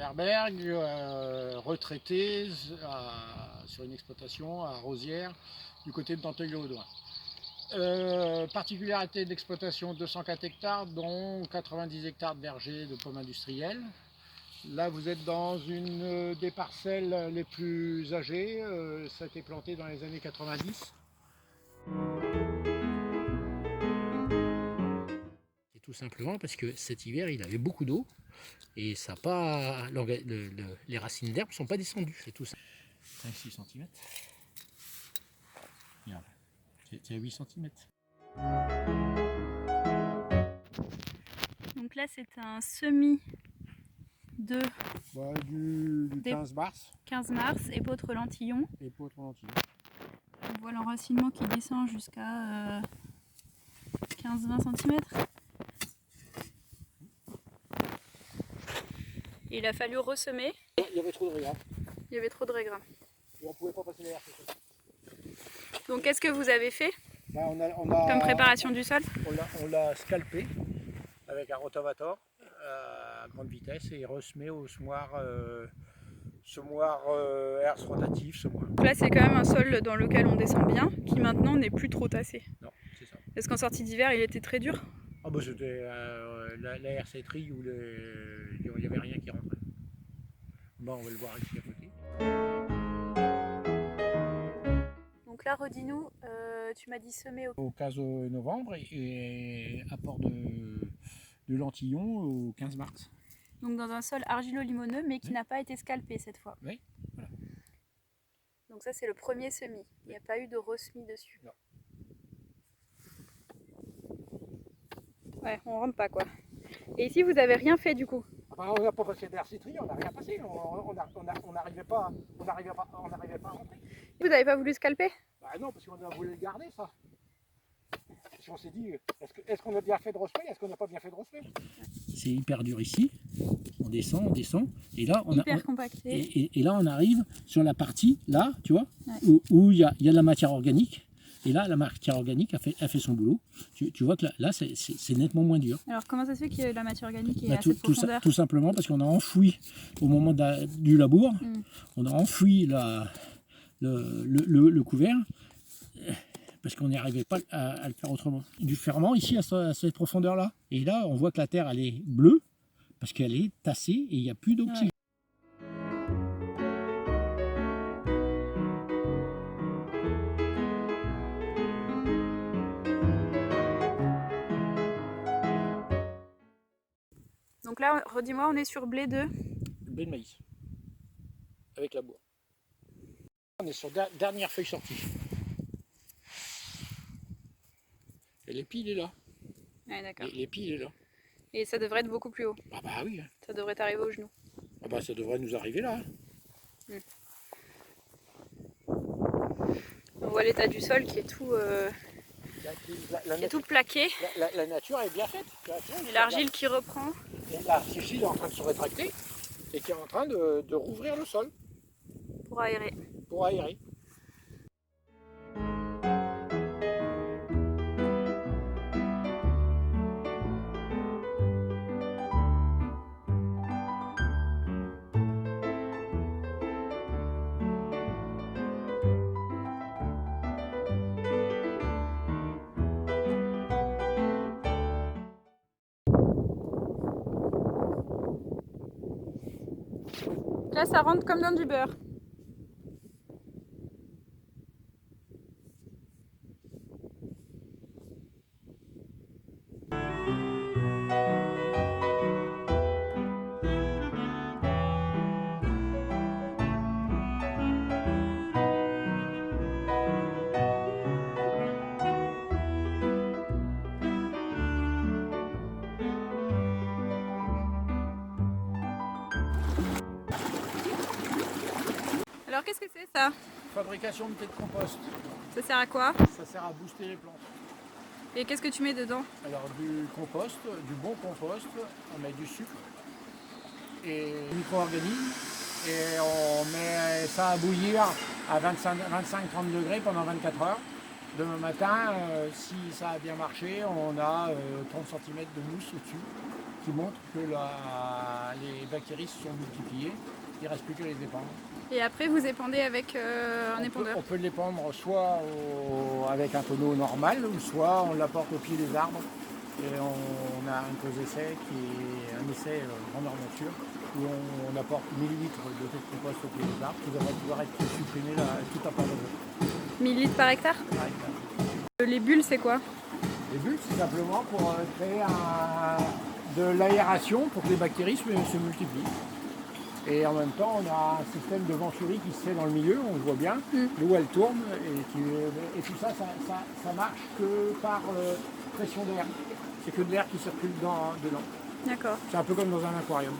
Herberg, retraité sur une exploitation à Rosières, du côté de Tanteuil-le-Haudouin. Particularité d'exploitation 204 hectares, dont 90 hectares de vergers de pommes industrielles. Là, vous êtes dans une des parcelles les plus âgées. Ça a été planté dans les années 90. Et tout simplement parce que cet hiver, il avait beaucoup d'eau et ça pas, les racines d'herbe ne sont pas descendues. C'est tout ça. 5-6 cm. Regarde, c'est à 8 cm. Donc là, c'est un semis de Du 15 mars. 15 mars, épeautre lentillon. Épeautre lentillon. On voit l'enracinement qui descend jusqu'à 15-20 cm. Il a fallu ressemer. Il y avait trop de régras. Il y avait trop de régras. Et on ne pouvait pas passer l'air. Donc qu'est-ce que vous avez fait comme préparation du sol? On l'a scalpé avec un rotavator à grande vitesse et ressemé au semoir herse rotatif. Là, c'est quand même un sol dans lequel on descend bien, qui maintenant n'est plus trop tassé. Non, c'est ça. Est-ce qu'en sortie d'hiver, il était très dur? Ah bah c'était la hersetterie où il n'y avait rien qui rentrait. Bon, on va le voir ici à côté. Donc là, redis-nous, tu m'as dit semer au 15 novembre et apport de lentillon au 15 mars. Donc dans un sol argilo-limoneux, mais qui n'a pas été scalpé cette fois. Oui, voilà. Donc ça, c'est le premier semis. Il n'y a pas eu de ressemis dessus. Non. Ouais, on rentre pas quoi. Et ici, vous n'avez rien fait du coup? On n'a pas passé d'hersetterie, on n'a rien passé. On n'arrivait pas à rentrer. Vous n'avez pas voulu scalper? Bah non, parce qu'on a voulu le garder ça. Parce qu'on s'est dit, est-ce qu'on a bien fait de ressemer, est-ce qu'on n'a pas bien fait de ressemer? C'est hyper dur ici. On descend, et là compacté. Et là on arrive sur la partie là, tu vois, ouais. où il y a de la matière organique. Et là, la matière organique a fait son boulot. Tu vois que là c'est nettement moins dur. Alors comment ça se fait que la matière organique est à cette profondeur? Tout simplement parce qu'on a enfoui, au moment du labour, on a enfoui le couvert, parce qu'on n'y arrivait pas à le faire autrement. Du ferment ici à cette profondeur-là. Et là, on voit que la terre, elle est bleue, parce qu'elle est tassée et il n'y a plus d'oxygène. Donc là, redis-moi, on est sur blé de maïs, avec la bourre. On est sur dernière feuille sortie. Et l'épi, il est là. Ouais, d'accord. L'épi, il est là. Et ça devrait être beaucoup plus haut. Ah bah oui. Ça devrait arriver au genou. Ah bah ça devrait nous arriver là. On voit l'état du sol qui est tout, tout plaqué. La nature est bien faite. Et l'argile qui reprend. L'argile est en train de se rétracter et qui est en train de rouvrir le sol. Pour aérer. Pour aérer. Là, ça rentre comme dans du beurre. Alors qu'est-ce que c'est ça? Fabrication de thé de compost. Ça sert à quoi? Ça sert à booster les plantes. Et qu'est-ce que tu mets dedans? Alors du compost, du bon compost, on met du sucre et des micro-organismes et on met ça à bouillir à 25-30 degrés pendant 24 heures. Demain matin, si ça a bien marché, on a 30 cm de mousse au-dessus qui montre que les bactéries se sont multipliées. Il ne reste plus que les épandre. Et après, vous épandez avec un épandeur. On peut l'épandre soit avec un tonneau normal, ou soit on l'apporte au pied des arbres. Et on a un pose-essai qui est un essai grandeur nature, où on apporte 1000 litres de tête de compost au pied des arbres, qui devrait pouvoir être supprimé tout à part de l'eau. 1000 litres par hectare? Par hectare. Les bulles, c'est quoi? Les bulles, c'est simplement pour créer de l'aération pour que les bactéries se multiplient. Et en même temps, on a un système de venturi qui se fait dans le milieu, on le voit bien. L'eau, elle tourne et tout ça, ça marche que par pression d'air. C'est que de l'air qui circule dedans. D'accord. C'est un peu comme dans un aquarium.